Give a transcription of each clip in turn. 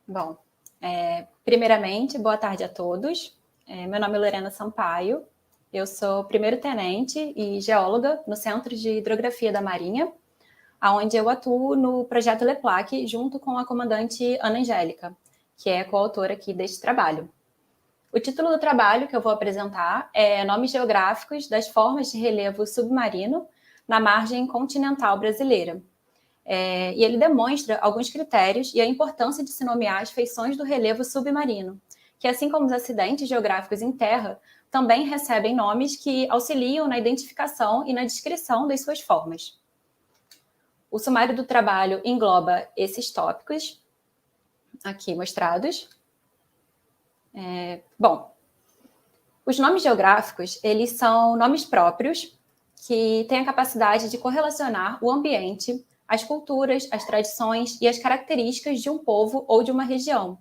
Bom, primeiramente, boa tarde a todos. Meu nome é Lorena Sampaio, eu sou primeiro-tenente e geóloga no Centro de Hidrografia da Marinha, onde eu atuo no projeto LEPLAC, junto com a comandante Ana Angélica, que é coautora aqui deste trabalho. O título do trabalho que eu vou apresentar é Nomes Geográficos das Formas de Relevo Submarino na Margem Continental Brasileira. E ele demonstra alguns critérios e a importância de se nomear as feições do relevo submarino, que, assim como os acidentes geográficos em terra, também recebem nomes que auxiliam na identificação e na descrição das suas formas. O sumário do trabalho engloba esses tópicos, aqui mostrados. Bom, os nomes geográficos, eles são nomes próprios que têm a capacidade de correlacionar o ambiente, as culturas, as tradições e as características de um povo ou de uma região,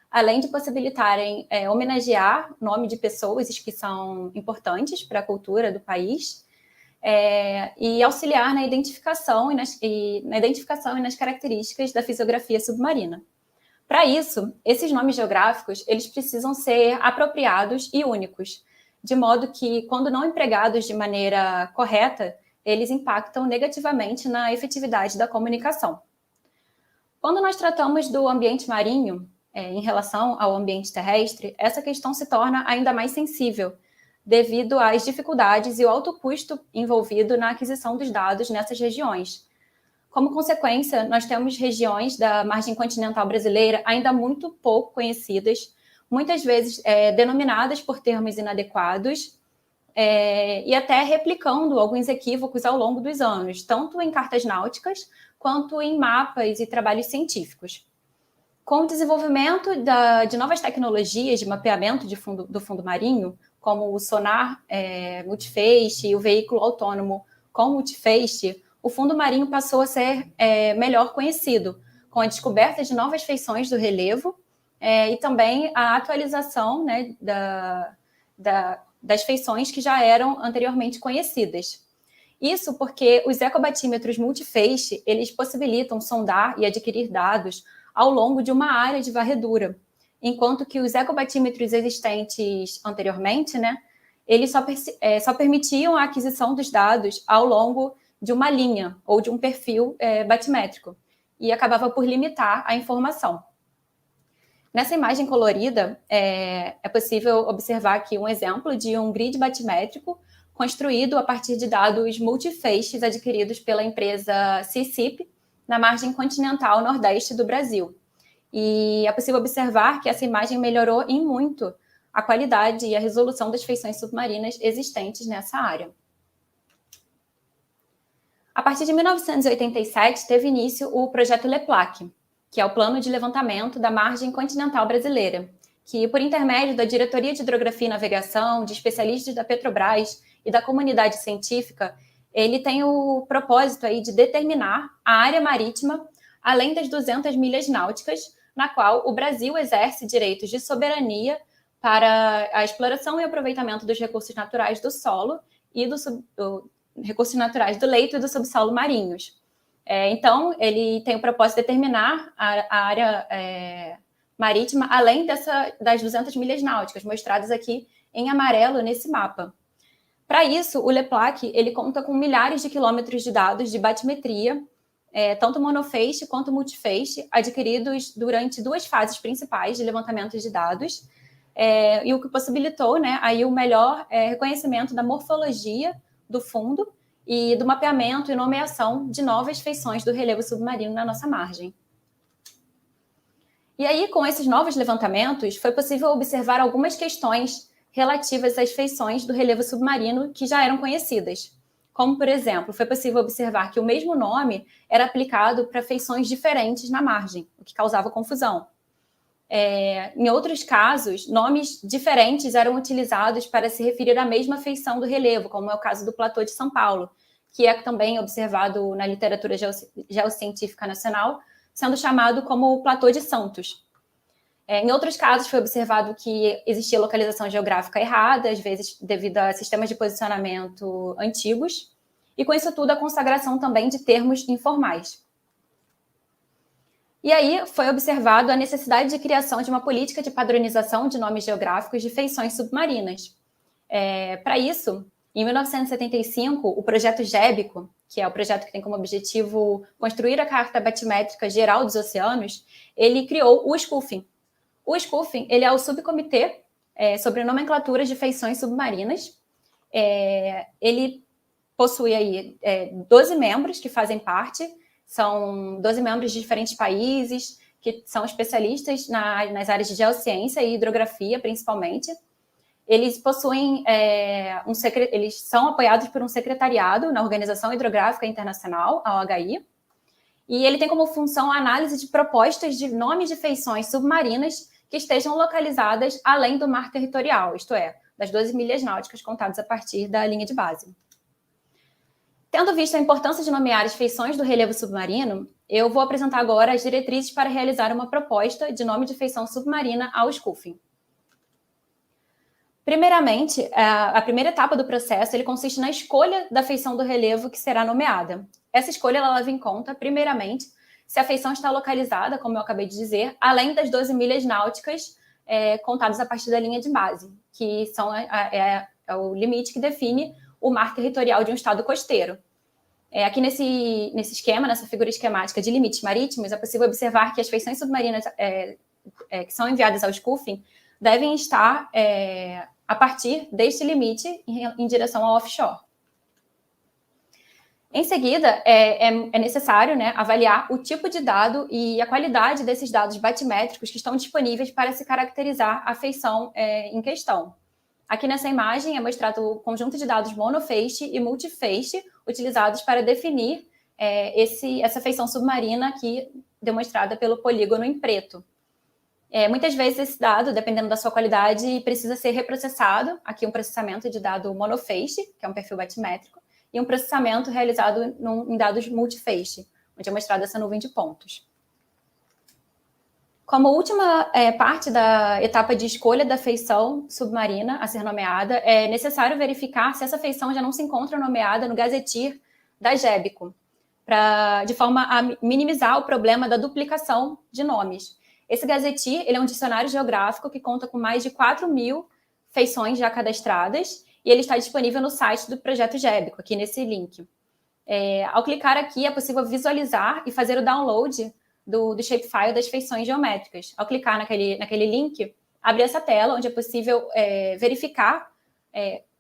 além de possibilitarem homenagear o nome de pessoas que são importantes para a cultura do país e auxiliar na identificação e nas características da fisiografia submarina. Para isso, esses nomes geográficos eles precisam ser apropriados e únicos, de modo que, quando não empregados de maneira correta, eles impactam negativamente na efetividade da comunicação. Quando nós tratamos do ambiente marinho, em relação ao ambiente terrestre, essa questão se torna ainda mais sensível, devido às dificuldades e o alto custo envolvido na aquisição dos dados nessas regiões. Como consequência, nós temos regiões da margem continental brasileira ainda muito pouco conhecidas, muitas vezes denominadas por termos inadequados e até replicando alguns equívocos ao longo dos anos, tanto em cartas náuticas quanto em mapas e trabalhos científicos. Com o desenvolvimento de novas tecnologias de mapeamento do fundo marinho, como o sonar multifeixe e o veículo autônomo com multifeixe, o fundo marinho passou a ser melhor conhecido, com a descoberta de novas feições do relevo e também a atualização, né, das feições que já eram anteriormente conhecidas. Isso porque os ecobatímetros multifeixe, eles possibilitam sondar e adquirir dados ao longo de uma área de varredura, enquanto que os ecobatímetros existentes anteriormente, né, eles só permitiam a aquisição dos dados ao longo de uma linha ou de um perfil batimétrico, e acabava por limitar a informação. Nessa imagem colorida, é possível observar aqui um exemplo de um grid batimétrico construído a partir de dados multifeixes adquiridos pela empresa CICIP, na margem continental nordeste do Brasil. E é possível observar que essa imagem melhorou em muito a qualidade e a resolução das feições submarinas existentes nessa área. A partir de 1987, teve início o projeto LEPLAC, que é o Plano de Levantamento da Margem Continental Brasileira, que, por intermédio da Diretoria de Hidrografia e Navegação, de especialistas da Petrobras e da comunidade científica, ele tem o propósito aí de determinar a área marítima além das 200 milhas náuticas, na qual o Brasil exerce direitos de soberania para a exploração e aproveitamento dos recursos naturais do solo e recursos naturais do leito e do subsolo marinhos. Então, ele tem o propósito de determinar a área marítima além das 200 milhas náuticas, mostradas aqui em amarelo nesse mapa. Para isso, o LEPLAC ele conta com milhares de quilômetros de dados de batimetria, tanto monofeixe quanto multifeixe, adquiridos durante duas fases principais de levantamento de dados, e o que possibilitou, né, aí o melhor reconhecimento da morfologia do fundo e do mapeamento e nomeação de novas feições do relevo submarino na nossa margem. E aí, com esses novos levantamentos, foi possível observar algumas questões relativas às feições do relevo submarino que já eram conhecidas. Como, por exemplo, foi possível observar que o mesmo nome era aplicado para feições diferentes na margem, o que causava confusão. Em outros casos, nomes diferentes eram utilizados para se referir à mesma feição do relevo, como é o caso do Platô de São Paulo, que é também observado na literatura geocientífica nacional, sendo chamado como o Platô de Santos. Em outros casos, foi observado que existia localização geográfica errada, às vezes devido a sistemas de posicionamento antigos, e com isso tudo a consagração também de termos informais. E aí foi observado a necessidade de criação de uma política de padronização de nomes geográficos de feições submarinas. Para isso, em 1975, o projeto GEBICO, que é o projeto que tem como objetivo construir a Carta Batimétrica Geral dos Oceanos, ele criou o SCUFIN. O SCUFIN ele é o subcomitê sobre nomenclaturas de feições submarinas. Ele possui aí 12 membros que fazem parte, são 12 membros de diferentes países, que são especialistas nas áreas de geociência e hidrografia, principalmente. Eles possuem eles são apoiados por um secretariado na Organização Hidrográfica Internacional, a OHI, e ele tem como função a análise de propostas de nomes de feições submarinas que estejam localizadas além do mar territorial, isto é, das 12 milhas náuticas contadas a partir da linha de base. Tendo visto a importância de nomear as feições do relevo submarino, eu vou apresentar agora as diretrizes para realizar uma proposta de nome de feição submarina ao SCUFIN. Primeiramente, a primeira etapa do processo ele consiste na escolha da feição do relevo que será nomeada. Essa escolha ela leva em conta, primeiramente, se a feição está localizada, como eu acabei de dizer, além das 12 milhas náuticas contadas a partir da linha de base, que são é o limite que define o mar territorial de um estado costeiro. Aqui nesse esquema, nessa figura esquemática de limites marítimos, é possível observar que as feições submarinas que são enviadas ao SCUFIN devem estar a partir deste limite em direção ao offshore. Em seguida, é necessário avaliar o tipo de dado e a qualidade desses dados batimétricos que estão disponíveis para se caracterizar a feição em questão. Aqui nessa imagem é mostrado o conjunto de dados monofeixe e multifeixe utilizados para definir essa feição submarina aqui demonstrada pelo polígono em preto. Muitas vezes esse dado, dependendo da sua qualidade, precisa ser reprocessado. Aqui um processamento de dado monofeixe, que é um perfil batimétrico, e um processamento realizado em dados multifeixe, onde é mostrada essa nuvem de pontos. Como última parte da etapa de escolha da feição submarina a ser nomeada, é necessário verificar se essa feição já não se encontra nomeada no gazetir da GEBICO, de forma a minimizar o problema da duplicação de nomes. Esse gazetir ele é um dicionário geográfico que conta com mais de 4.000 feições já cadastradas e ele está disponível no site do projeto GEBICO, aqui nesse link. Ao clicar aqui, é possível visualizar e fazer o download do shapefile das feições geométricas. Ao clicar naquele link, abre essa tela, onde é possível verificar,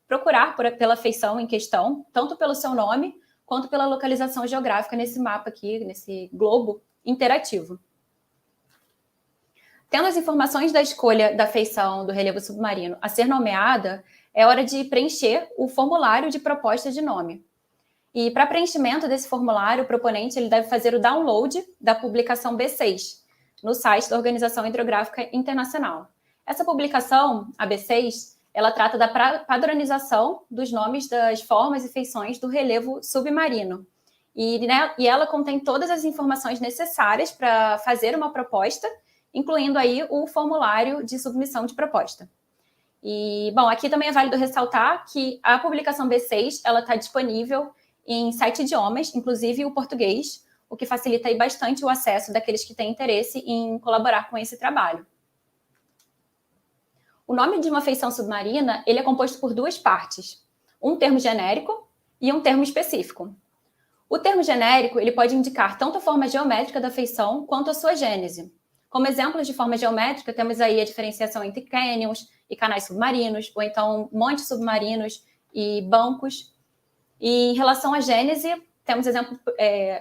procurar pela feição em questão, tanto pelo seu nome, quanto pela localização geográfica nesse mapa aqui, nesse globo interativo. Tendo as informações da escolha da feição do relevo submarino a ser nomeada, é hora de preencher o formulário de proposta de nome. E para preenchimento desse formulário, o proponente ele deve fazer o download da publicação B6 no site da Organização Hidrográfica Internacional. Essa publicação, a B6, ela trata da padronização dos nomes das formas e feições do relevo submarino. E ela contém todas as informações necessárias para fazer uma proposta, incluindo aí o formulário de submissão de proposta. E, bom, aqui também é válido ressaltar que a publicação B6, ela está disponível em 7 idiomas, inclusive o português, o que facilita aí bastante o acesso daqueles que têm interesse em colaborar com esse trabalho. O nome de uma feição submarina, ele é composto por 2 partes, um termo genérico e um termo específico. O termo genérico, ele pode indicar tanto a forma geométrica da feição quanto a sua gênese. Como exemplos de forma geométrica, temos aí a diferenciação entre cânions e canais submarinos, ou então montes submarinos e bancos. E em relação à gênese, temos exemplo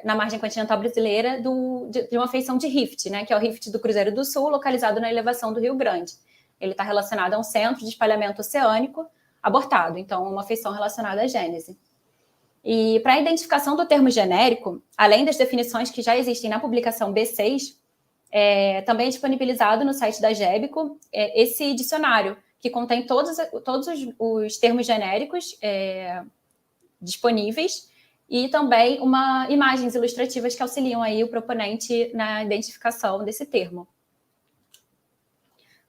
na margem continental brasileira de uma feição de rift, que é o rift do Cruzeiro do Sul, localizado na elevação do Rio Grande. Ele está relacionado a um centro de espalhamento oceânico abortado, então uma feição relacionada à gênese. E para a identificação do termo genérico, além das definições que já existem na publicação B6, também é disponibilizado no site da GEBICO esse dicionário, que contém todos os termos genéricos disponíveis e também imagens ilustrativas que auxiliam aí o proponente na identificação desse termo.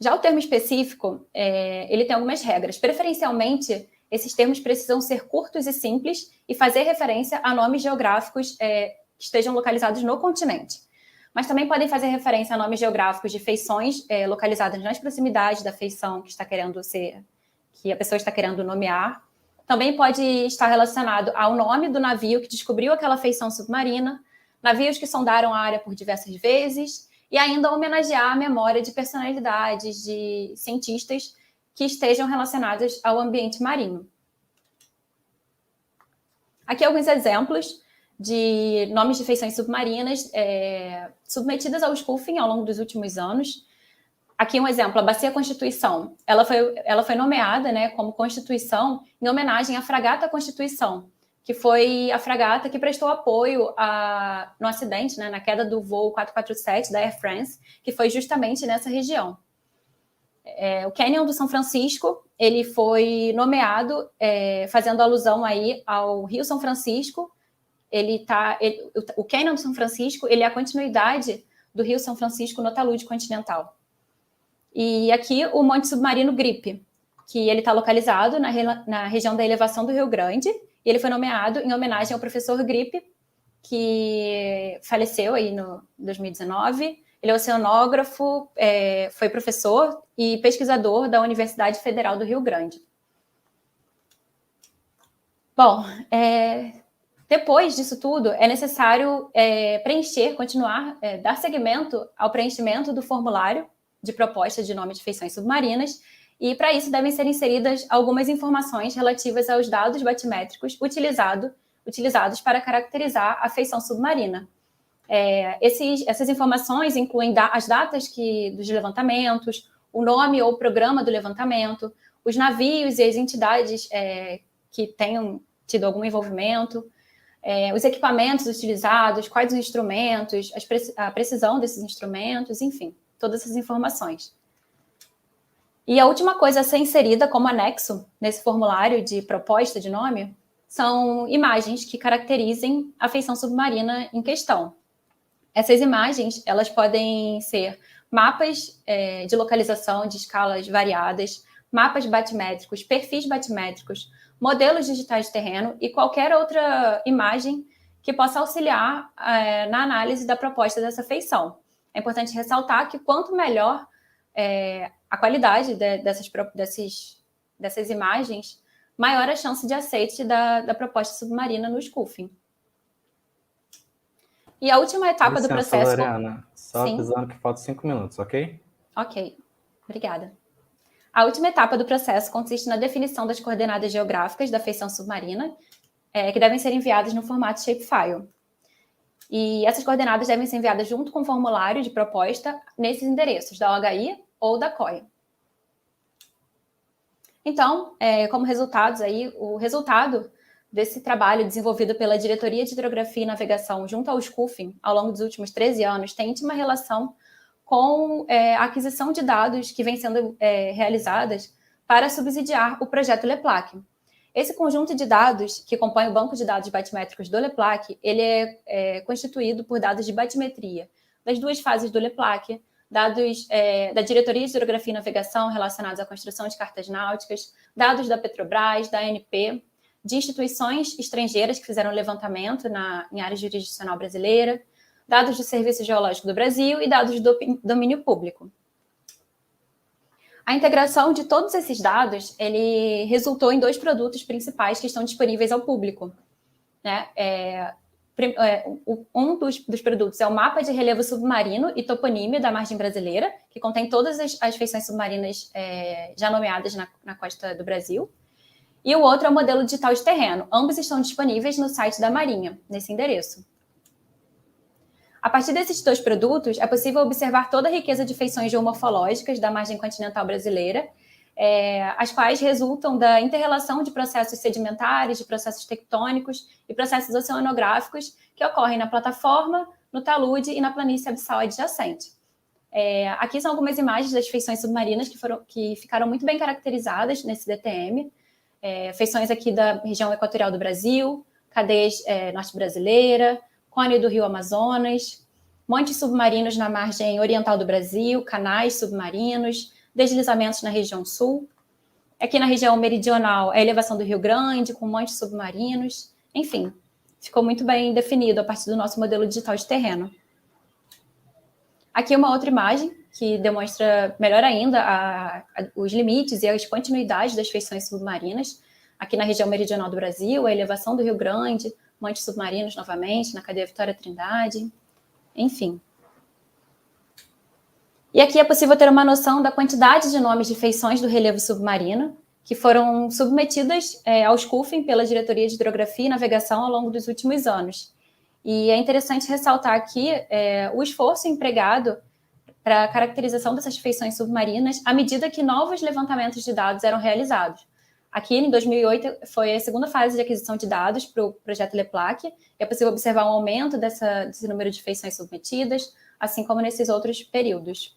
Já o termo específico, ele tem algumas regras. Preferencialmente, esses termos precisam ser curtos e simples e fazer referência a nomes geográficos que estejam localizados no continente. mas também podem fazer referência a nomes geográficos de feições localizadas nas proximidades da feição que a pessoa está querendo nomear. Também pode estar relacionado ao nome do navio que descobriu aquela feição submarina, navios que sondaram a área por diversas vezes, e ainda homenagear a memória de personalidades, de cientistas que estejam relacionados ao ambiente marinho. Aqui alguns exemplos de nomes de feições submarinas submetidas ao spoofing ao longo dos últimos anos. Aqui um exemplo, a Bacia Constituição. Ela foi nomeada, né, como Constituição em homenagem à fragata Constituição, que foi a fragata que prestou apoio no acidente, né, na queda do voo 447 da Air France, que foi justamente nessa região. O Canyon do São Francisco, ele foi nomeado fazendo alusão aí ao Rio São Francisco. O Canyon do São Francisco, ele é a continuidade do Rio São Francisco no talude continental. E aqui o Monte Submarino Grip, que ele está localizado na região da elevação do Rio Grande, e ele foi nomeado em homenagem ao professor Grip, que faleceu aí no 2019. Ele é oceanógrafo, foi professor e pesquisador da Universidade Federal do Rio Grande. Bom, depois disso tudo, é necessário dar seguimento ao preenchimento do formulário de proposta de nome de feições submarinas, e para isso devem ser inseridas algumas informações relativas aos dados batimétricos utilizados para caracterizar a feição submarina. Essas informações incluem as datas dos levantamentos, o nome ou programa do levantamento, os navios e as entidades que tenham tido algum envolvimento, os equipamentos utilizados, quais os instrumentos, a precisão desses instrumentos, enfim, todas essas informações. E a última coisa a ser inserida como anexo nesse formulário de proposta de nome são imagens que caracterizem a feição submarina em questão. Essas imagens, elas podem ser mapas de localização de escalas variadas, mapas batimétricos, perfis batimétricos, modelos digitais de terreno e qualquer outra imagem que possa auxiliar na análise da proposta dessa feição. É importante ressaltar que quanto melhor a qualidade dessas imagens, maior a chance de aceite da proposta submarina no spoofing. E a última etapa do processo... Loriana, só avisando que faltam 5 minutos, ok? Ok, obrigada. A última etapa do processo consiste na definição das coordenadas geográficas da feição submarina, que devem ser enviadas no formato shapefile. E essas coordenadas devem ser enviadas junto com o formulário de proposta nesses endereços, da OHI ou da COI. Então, como resultados aí, o resultado desse trabalho desenvolvido pela Diretoria de Hidrografia e Navegação junto ao spoofing ao longo dos últimos 13 anos tem íntima relação com a aquisição de dados que vem sendo realizadas para subsidiar o projeto LEPLAC. Esse conjunto de dados que compõe o banco de dados batimétricos do LEPLAC, ele é constituído por dados de batimetria das duas fases do LEPLAC, dados da Diretoria de Hidrografia e Navegação relacionados à construção de cartas náuticas, dados da Petrobras, da ANP, de instituições estrangeiras que fizeram levantamento em área jurisdicional brasileira, dados do Serviço Geológico do Brasil e dados do domínio público. A integração de todos esses dados, ele resultou em 2 produtos principais que estão disponíveis ao público, né? Um dos produtos é o Mapa de Relevo Submarino e Toponímia da Margem Brasileira, que contém todas as feições submarinas já nomeadas na costa do Brasil. E o outro é o Modelo Digital de Terreno. Ambos estão disponíveis no site da Marinha, nesse endereço. A partir desses 2 produtos, é possível observar toda a riqueza de feições geomorfológicas da margem continental brasileira, as quais resultam da inter-relação de processos sedimentares, de processos tectônicos e processos oceanográficos que ocorrem na plataforma, no talude e na planície abissal adjacente. Aqui são algumas imagens das feições submarinas que ficaram muito bem caracterizadas nesse DTM. Feições aqui da região equatorial do Brasil, cadeias norte brasileira, cone do Rio Amazonas, montes submarinos na margem oriental do Brasil, canais submarinos, deslizamentos na região sul. Aqui na região meridional, a elevação do Rio Grande, com montes submarinos. Enfim, ficou muito bem definido a partir do nosso modelo digital de terreno. Aqui uma outra imagem que demonstra melhor ainda os limites e as continuidades das feições submarinas. Aqui na região meridional do Brasil, a elevação do Rio Grande, mantos submarinos novamente, na cadeia Vitória Trindade, enfim. E aqui é possível ter uma noção da quantidade de nomes de feições do relevo submarino que foram submetidas ao SCUFEM pela Diretoria de Hidrografia e Navegação ao longo dos últimos anos. E é interessante ressaltar aqui o esforço empregado para a caracterização dessas feições submarinas à medida que novos levantamentos de dados eram realizados. Aqui, em 2008, foi a segunda fase de aquisição de dados para o projeto LEPLAC, e é possível observar um aumento desse número de feições submetidas, assim como nesses outros períodos.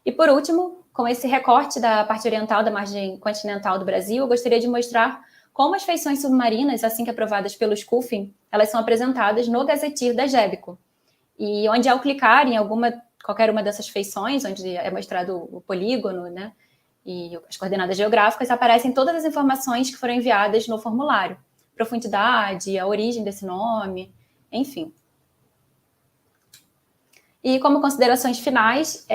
E, por último, com esse recorte da parte oriental da margem continental do Brasil, eu gostaria de mostrar como as feições submarinas, assim que aprovadas pelo SCUFEM, elas são apresentadas no Gazetir da GEBICO. E onde, ao clicar em qualquer uma dessas feições, onde é mostrado o polígono, né, e as coordenadas geográficas, aparecem todas as informações que foram enviadas no formulário. Profundidade, a origem desse nome, enfim. E como considerações finais,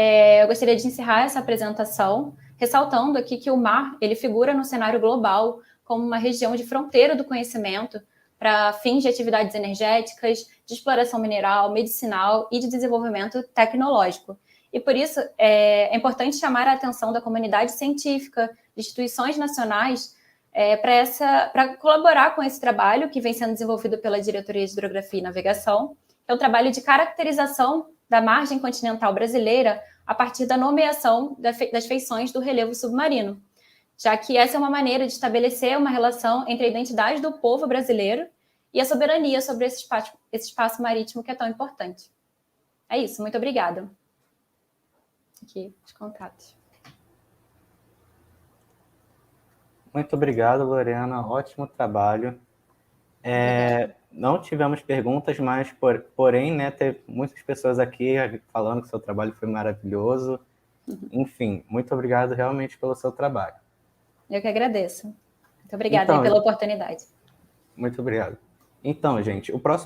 eu gostaria de encerrar essa apresentação ressaltando aqui que o mar ele figura no cenário global como uma região de fronteira do conhecimento para fins de atividades energéticas, de exploração mineral, medicinal e de desenvolvimento tecnológico. E por isso é importante chamar a atenção da comunidade científica, de instituições nacionais, para colaborar com esse trabalho que vem sendo desenvolvido pela Diretoria de Hidrografia e Navegação, que é um trabalho de caracterização da margem continental brasileira a partir da nomeação das feições do relevo submarino, já que essa é uma maneira de estabelecer uma relação entre a identidade do povo brasileiro e a soberania sobre esse espaço marítimo que é tão importante. É isso, muito obrigada. Aqui, os contatos. Muito obrigado, Lorena. Ótimo trabalho. Não tivemos perguntas, mas, porém, né, teve muitas pessoas aqui falando que o seu trabalho foi maravilhoso. Enfim, muito obrigado realmente pelo seu trabalho. Eu que agradeço. Muito obrigada pela oportunidade. Muito obrigado. Então, gente, o próximo